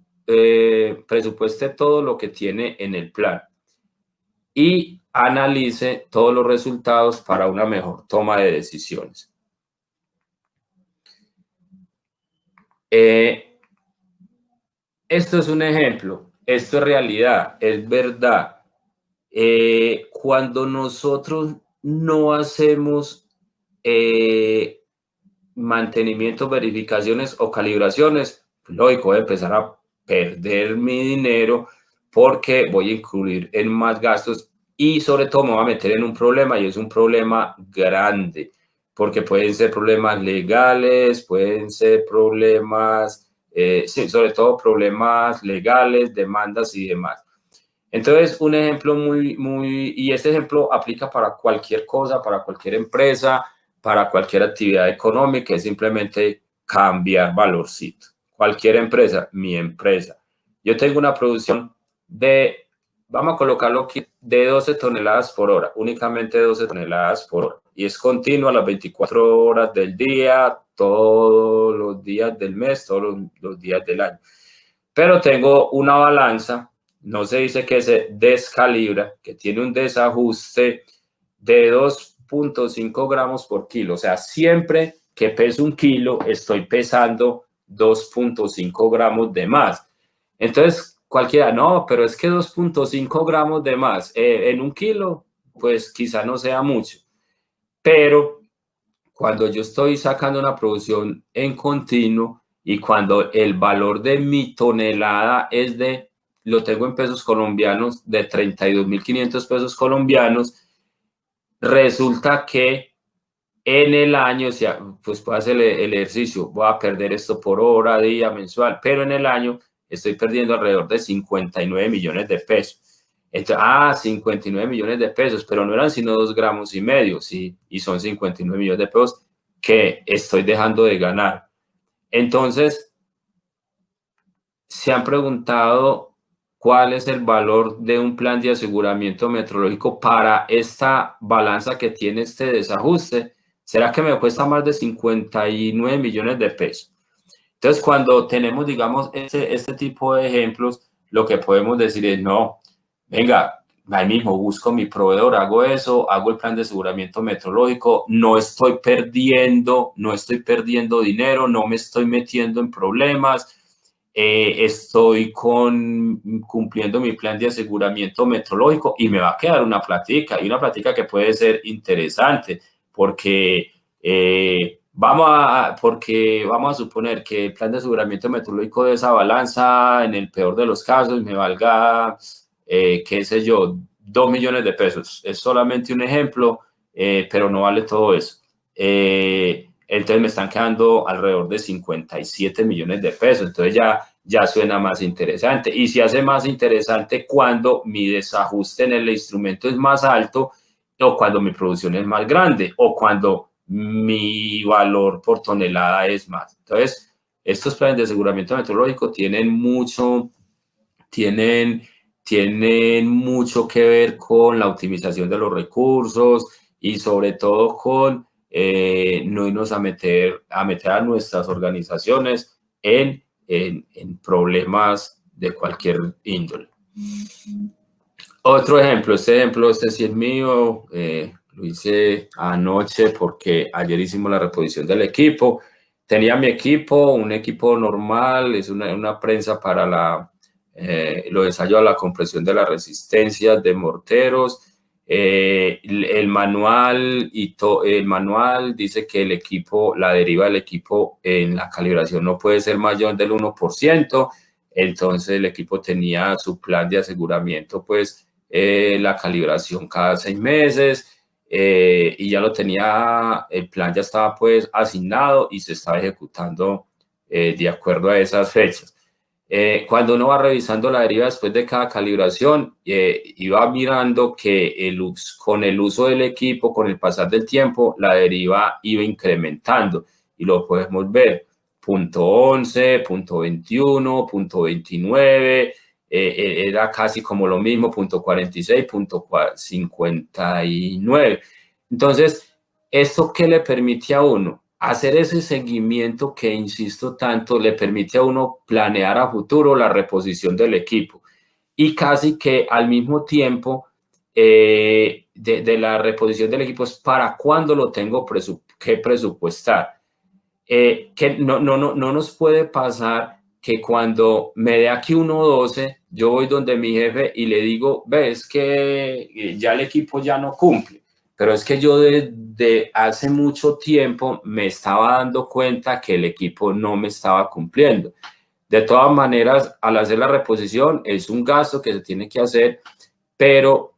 S2: lo que tiene en el plan y analice todos los resultados para una mejor toma de decisiones. Esto es un ejemplo, esto es realidad, es verdad. Cuando nosotros no hacemos mantenimientos, verificaciones o calibraciones, lógico, voy a empezar a perder mi dinero porque voy a incurrir en más gastos y sobre todo me voy a meter en un problema y es un problema grande porque pueden ser problemas legales, pueden ser problemas... sí, sobre todo problemas legales, demandas y demás. Entonces, un ejemplo y este ejemplo aplica para cualquier cosa, para cualquier empresa, para cualquier actividad económica, es simplemente cambiar valorcito. Cualquier empresa, mi empresa. Yo tengo una producción vamos a colocarlo aquí, de 12 toneladas por hora, únicamente 12 toneladas por hora. Y es continua las 24 horas del día, todos los días del mes, todos los días del año. Pero tengo una balanza, no se dice que se descalibra, que tiene un desajuste de 2.5 gramos por kilo. O sea, siempre que peso 1 kilo, estoy pesando 2.5 gramos de más. Entonces, cualquiera, no, pero es que 2.5 gramos de más en 1 kilo, pues quizá no sea mucho. Pero cuando yo estoy sacando una producción en continuo y cuando el valor de mi tonelada lo tengo en pesos colombianos, de 32.500 pesos colombianos, resulta que en el año, pues puedo hacer el ejercicio, voy a perder esto por hora, día, mensual, pero en el año estoy perdiendo alrededor de 59 millones de pesos. Entonces, 59 millones de pesos, pero no eran sino 2,5 gramos, ¿sí? Y son 59 millones de pesos que estoy dejando de ganar. Entonces, se han preguntado cuál es el valor de un plan de aseguramiento meteorológico para esta balanza que tiene este desajuste. ¿Será que me cuesta más de 59 millones de pesos? Entonces, cuando tenemos, digamos, este tipo de ejemplos, lo que podemos decir es, no, venga, ahí mismo busco mi proveedor, hago eso, hago el plan de aseguramiento meteorológico, no estoy perdiendo dinero, no me estoy metiendo en problemas, estoy cumpliendo mi plan de aseguramiento meteorológico y me va a quedar una plática, y una plática que puede ser interesante, porque vamos a suponer que el plan de aseguramiento meteorológico de esa balanza, en el peor de los casos, me valga, qué sé yo, 2 millones de pesos. Es solamente un ejemplo, pero no vale todo eso. Entonces me están quedando alrededor de 57 millones de pesos. Entonces ya suena más interesante. Y se hace más interesante cuando mi desajuste en el instrumento es más alto, o cuando mi producción es más grande, o cuando mi valor por tonelada es más. Entonces, estos planes de aseguramiento meteorológico tienen mucho que ver con la optimización de los recursos y sobre todo con no irnos a meter a nuestras organizaciones en problemas de cualquier índole. Otro ejemplo, este sí es mío, lo hice anoche porque ayer hicimos la reposición del equipo. Tenía mi equipo, un equipo normal, es una prensa para los ensayos a la compresión de las resistencias de morteros. El manual dice que el equipo, la deriva del equipo en la calibración no puede ser mayor del 1%. Entonces el equipo tenía su plan de aseguramiento, pues la calibración cada 6 meses. Y ya lo tenía, el plan ya estaba pues asignado y se estaba ejecutando de acuerdo a esas fechas. Cuando uno va revisando la deriva después de cada calibración, iba mirando que con el uso del equipo, con el pasar del tiempo, la deriva iba incrementando y lo podemos ver, punto 11, punto 21, punto 29, era casi como lo mismo, punto 46, punto 59. Entonces, ¿esto qué le permite a uno? Hacer ese seguimiento que, insisto tanto, le permite a uno planear a futuro la reposición del equipo y casi que al mismo tiempo de la reposición del equipo es para cuándo lo tengo que presupuestar. Que no nos puede pasar que cuando me dé aquí 1.12, yo voy donde mi jefe y le digo, ves que ya el equipo ya no cumple. Pero es que yo desde hace mucho tiempo me estaba dando cuenta que el equipo no me estaba cumpliendo. De todas maneras, al hacer la reposición es un gasto que se tiene que hacer, pero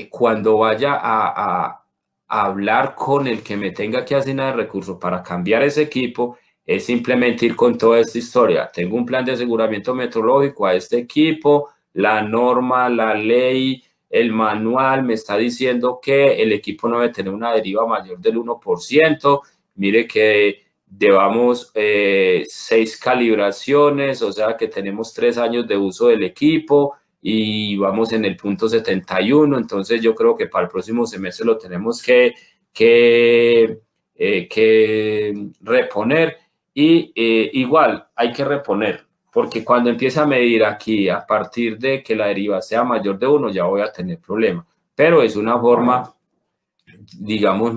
S2: cuando vaya a hablar con el que me tenga que asignar recursos para cambiar ese equipo, es simplemente ir con toda esta historia. Tengo un plan de aseguramiento meteorológico a este equipo, la norma, la ley, el manual me está diciendo que el equipo no debe tener una deriva mayor del 1%. Mire que llevamos 6 calibraciones, o sea que tenemos 3 años de uso del equipo y vamos en el punto 71. Entonces yo creo que para el próximo semestre lo tenemos que reponer y igual hay que reponer. Porque cuando empiece a medir aquí, a partir de que la deriva sea mayor de 1, ya voy a tener problema. Pero es una forma, digamos,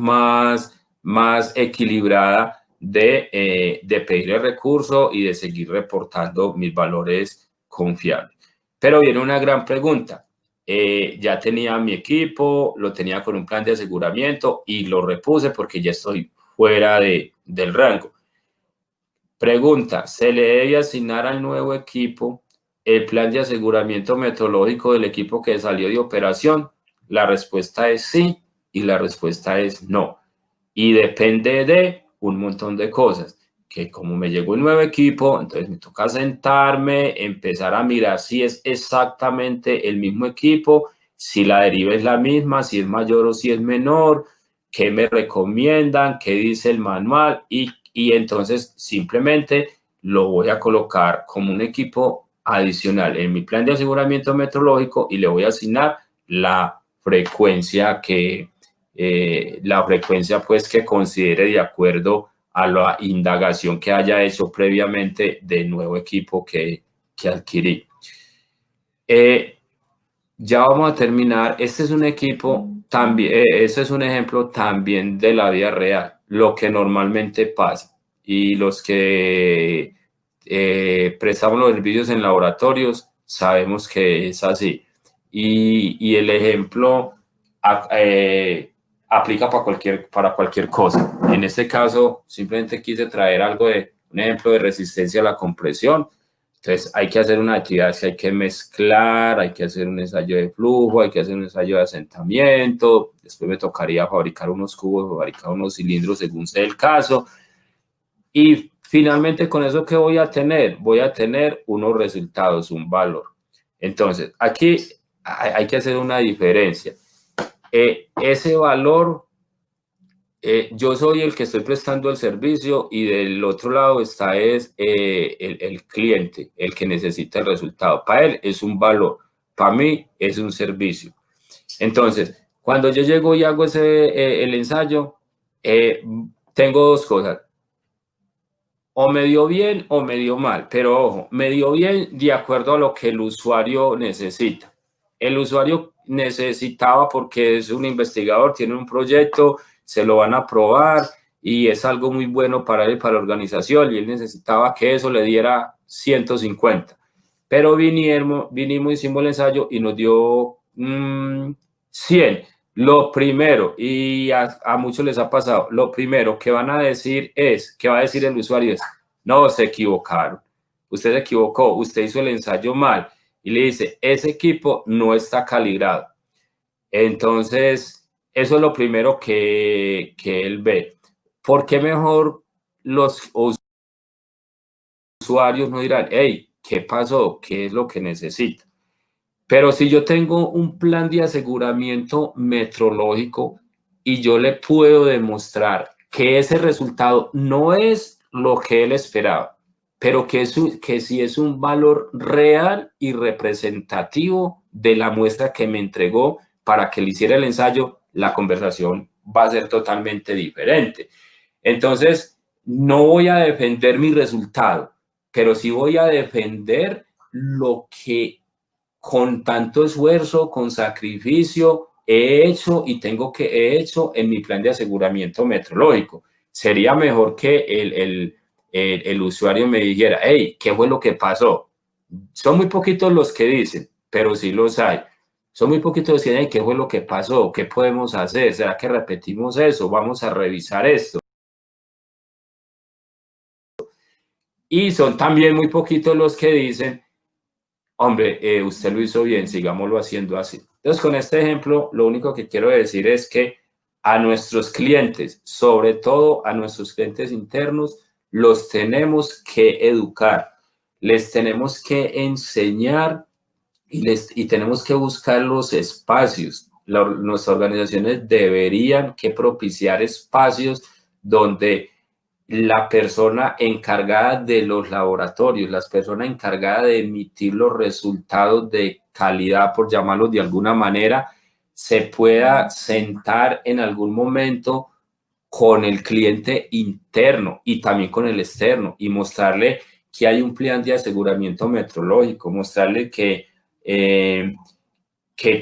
S2: más equilibrada de pedir el recurso y de seguir reportando mis valores confiables. Pero viene una gran pregunta. Ya tenía mi equipo, lo tenía con un plan de aseguramiento y lo repuse porque ya estoy fuera del rango. Pregunta, ¿se le debe asignar al nuevo equipo el plan de aseguramiento meteorológico del equipo que salió de operación? La respuesta es sí y la respuesta es no. Y depende de un montón de cosas. que como me llegó un nuevo equipo, entonces me toca sentarme, empezar a mirar si es exactamente el mismo equipo, si la deriva es la misma, si es mayor o si es menor, qué me recomiendan, qué dice el manual y entonces simplemente lo voy a colocar como un equipo adicional en mi plan de aseguramiento meteorológico y le voy a asignar la frecuencia pues que considere de acuerdo a la indagación que haya hecho previamente del nuevo equipo que adquirí. Ya vamos a terminar. Este es un equipo también, este es un ejemplo también de la vida real, lo que normalmente pasa. Y los que prestamos los servicios en laboratorios sabemos que es así. Y el ejemplo aplica para cualquier cosa. En este caso, simplemente quise traer un ejemplo de resistencia a la compresión. Entonces, hay que hacer una actividad que hay que mezclar, hay que hacer un ensayo de flujo, hay que hacer un ensayo de asentamiento. Después me tocaría fabricar unos cubos, fabricar unos cilindros según sea el caso. Y finalmente, con eso, ¿qué voy a tener? Voy a tener unos resultados, un valor. Entonces, aquí hay que hacer una diferencia. Ese valor, yo soy el que estoy prestando el servicio y del otro lado está el cliente, el que necesita el resultado. Para él es un valor, para mí es un servicio. Entonces, cuando yo llego y hago el ensayo, tengo dos cosas. O me dio bien o me dio mal, pero ojo, me dio bien de acuerdo a lo que el usuario necesita. El usuario necesitaba porque es un investigador, tiene un proyecto, se lo van a probar y es algo muy bueno para él, para la organización, y él necesitaba que eso le diera 150. Pero vinimos, hicimos el ensayo y nos dio 100. Lo primero, y a muchos les ha pasado, lo primero que van a decir que va a decir el usuario es, no, se equivocaron, usted se equivocó, usted hizo el ensayo mal, y le dice, ese equipo no está calibrado. Entonces, eso es lo primero que él ve. ¿Por qué mejor los usuarios no dirán, hey, ¿qué pasó? ¿Qué es lo que necesita? Pero si yo tengo un plan de aseguramiento metrológico y yo le puedo demostrar que ese resultado no es lo que él esperaba, pero que sí es un valor real y representativo de la muestra que me entregó para que le hiciera el ensayo, la conversación va a ser totalmente diferente. Entonces, no voy a defender mi resultado, pero sí voy a defender lo que con tanto esfuerzo, con sacrificio, he hecho en mi plan de aseguramiento metrológico. Sería mejor que el usuario me dijera, hey, ¿qué fue lo que pasó? Son muy poquitos los que dicen, pero sí los hay. Son muy poquitos los que dicen, ¿qué fue lo que pasó? ¿Qué podemos hacer? ¿Será que repetimos eso? Vamos a revisar esto. Y son también muy poquitos los que dicen, hombre, usted lo hizo bien, sigámoslo haciendo así. Entonces, con este ejemplo, lo único que quiero decir es que a nuestros clientes, sobre todo a nuestros clientes internos, los tenemos que educar, les tenemos que enseñar y tenemos que buscar los espacios. Nuestras organizaciones deberían que propiciar espacios donde la persona encargada de los laboratorios, las personas encargadas de emitir los resultados de calidad, por llamarlos de alguna manera, se pueda sentar en algún momento con el cliente interno y también con el externo y mostrarle que hay un plan de aseguramiento metrológico, mostrarle que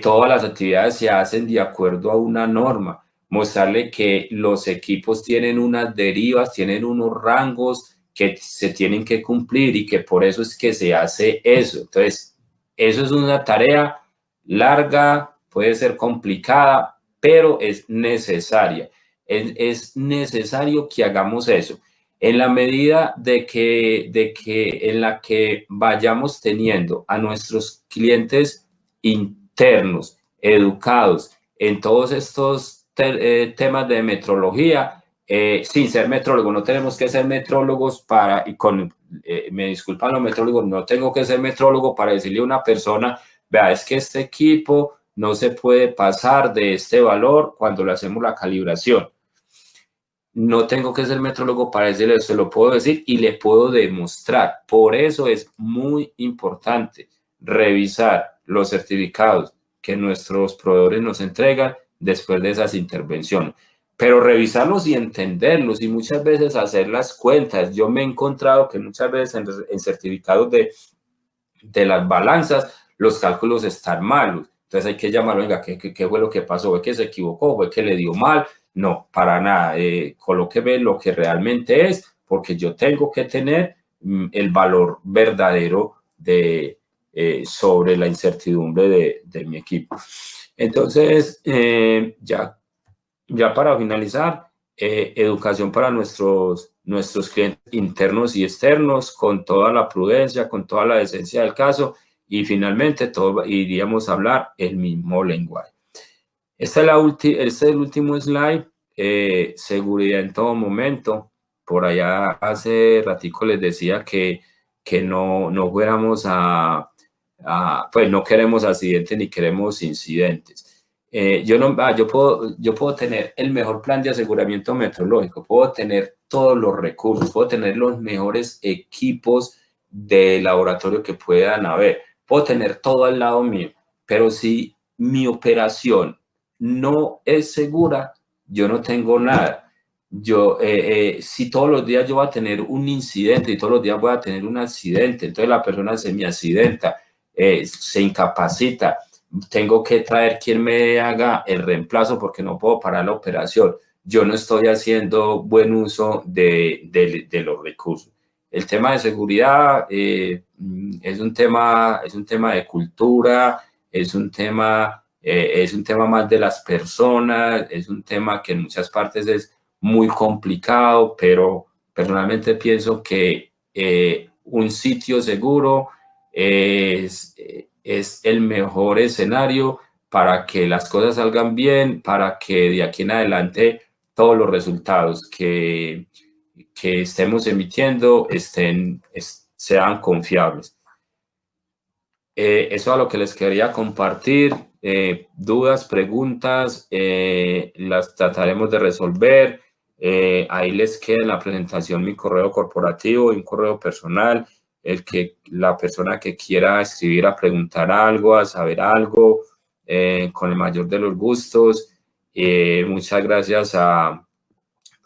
S2: todas las actividades se hacen de acuerdo a una norma, mostrarle que los equipos tienen unas derivas, tienen unos rangos que se tienen que cumplir y que por eso es que se hace eso. Entonces, eso es una tarea larga, puede ser complicada, pero es necesaria. Es necesario que hagamos eso. En la medida de que en la que vayamos teniendo a nuestros clientes internos, educados en todos estos temas de metrología, sin ser metrólogo. No tenemos que ser metrólogos para, me disculpan los metrólogos, no tengo que ser metrólogo para decirle a una persona, vea, es que este equipo no se puede pasar de este valor cuando le hacemos la calibración. No tengo que ser metrólogo para decirle, se lo puedo decir y le puedo demostrar. Por eso es muy importante revisar los certificados que nuestros proveedores nos entregan después de esas intervenciones. Pero revisarlos y entenderlos y muchas veces hacer las cuentas. Yo me he encontrado que muchas veces en certificados de las balanzas los cálculos están malos. Entonces hay que llamarlo, venga, ¿qué fue lo que pasó? ¿Fue que se equivocó? ¿Fue que le dio mal? No, para nada. Colóqueme lo que realmente es, porque yo tengo que tener el valor verdadero sobre la incertidumbre de mi equipo. Entonces, ya para finalizar, educación para nuestros clientes internos y externos, con toda la prudencia, con toda la decencia del caso, y finalmente todos iríamos a hablar el mismo lenguaje. Este es el último slide. Seguridad en todo momento. Por allá hace ratico les decía que no fuéramos pues no queremos accidentes ni queremos incidentes. Yo puedo tener el mejor plan de aseguramiento meteorológico, puedo tener todos los recursos, puedo tener los mejores equipos de laboratorio que puedan haber, puedo tener todo al lado mío, pero si mi operación no es segura, yo no tengo nada. Si todos los días yo voy a tener un incidente y todos los días voy a tener un accidente, entonces la persona se me accidenta, se incapacita, tengo que traer quien me haga el reemplazo porque no puedo parar la operación. Yo no estoy haciendo buen uso de los recursos. El tema de seguridad es un tema de cultura, es un tema más de las personas, es un tema que en muchas partes es muy complicado, pero personalmente pienso que un sitio seguro es el mejor escenario para que las cosas salgan bien, para que de aquí en adelante todos los resultados que estemos emitiendo sean confiables. Eso es lo que les quería compartir. Dudas, preguntas, las trataremos de resolver. Ahí les queda en la presentación mi correo corporativo y un correo personal. La persona que quiera escribir a preguntar algo, a saber algo, con el mayor de los gustos. Muchas gracias a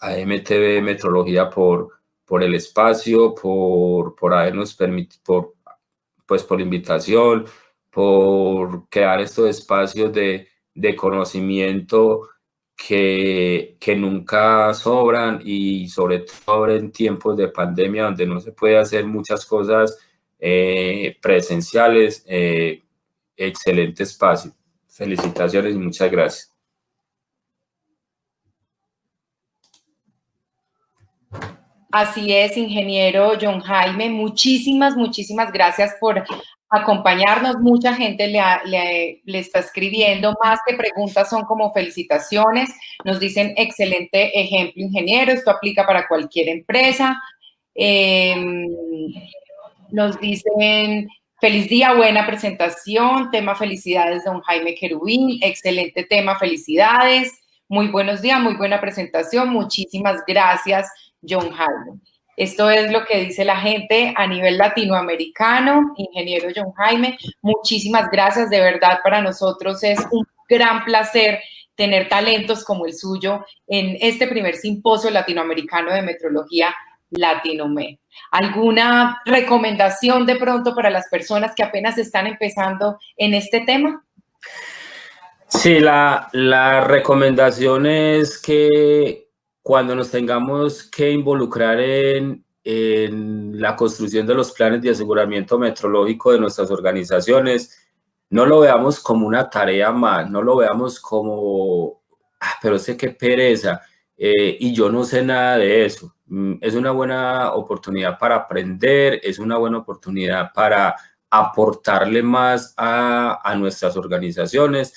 S2: MTV Metrología por el espacio, por habernos permitido, por invitación, por crear estos espacios de conocimiento que nunca sobran, y sobre todo en tiempos de pandemia donde no se puede hacer muchas cosas presenciales. Excelente espacio. Felicitaciones y muchas gracias.
S1: Así es, ingeniero John Jaime, muchísimas gracias por acompañarnos. Mucha gente le está escribiendo, más que preguntas son como felicitaciones. Nos dicen excelente ejemplo, ingeniero, esto aplica para cualquier empresa. Nos dicen feliz día, buena presentación, tema felicidades, don Jaime Querubín, excelente tema, felicidades, muy buenos días, muy buena presentación, muchísimas gracias, John Jaime. Esto es lo que dice la gente a nivel latinoamericano. Ingeniero John Jaime, muchísimas gracias. De verdad, para nosotros es un gran placer tener talentos como el suyo en este primer simposio latinoamericano de metrología Latinomed. ¿Alguna recomendación de pronto para las personas que apenas están empezando en este tema?
S2: Sí, la recomendación es que cuando nos tengamos que involucrar en la construcción de los planes de aseguramiento metrológico de nuestras organizaciones, no lo veamos como una tarea más, no lo veamos como, pero sé qué pereza, y yo no sé nada de eso. Es una buena oportunidad para aprender, es una buena oportunidad para aportarle más a nuestras organizaciones.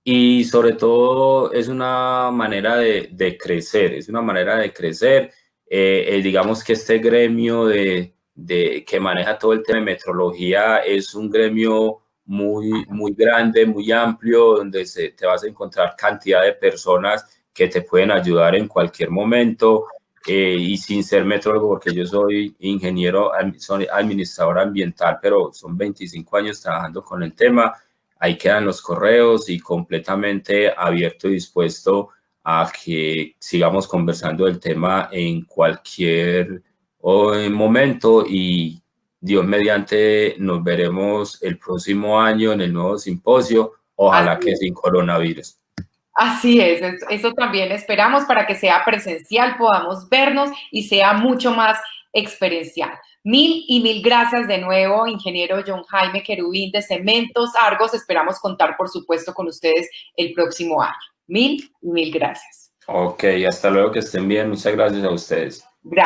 S2: y sobre todo es una manera de crecer, es una manera de crecer. Digamos que este gremio que maneja todo el tema de metrología es un gremio muy grande, muy amplio, donde te vas a encontrar cantidad de personas que te pueden ayudar en cualquier momento. Y sin ser metrólogo, porque yo soy ingeniero, soy administrador ambiental, pero son 25 años trabajando con el tema. Ahí quedan los correos y completamente abierto y dispuesto a que sigamos conversando del tema en cualquier momento, y Dios mediante nos veremos el próximo año en el nuevo simposio, ojalá que sin coronavirus.
S1: Así es, eso también esperamos para que sea presencial, podamos vernos y sea mucho más experiencial. Mil y mil gracias de nuevo, ingeniero John Jaime Querubín de Cementos Argos. Esperamos contar, por supuesto, con ustedes el próximo año. Mil y mil gracias.
S2: Ok, hasta luego, que estén bien. Muchas gracias a ustedes.
S1: Gracias.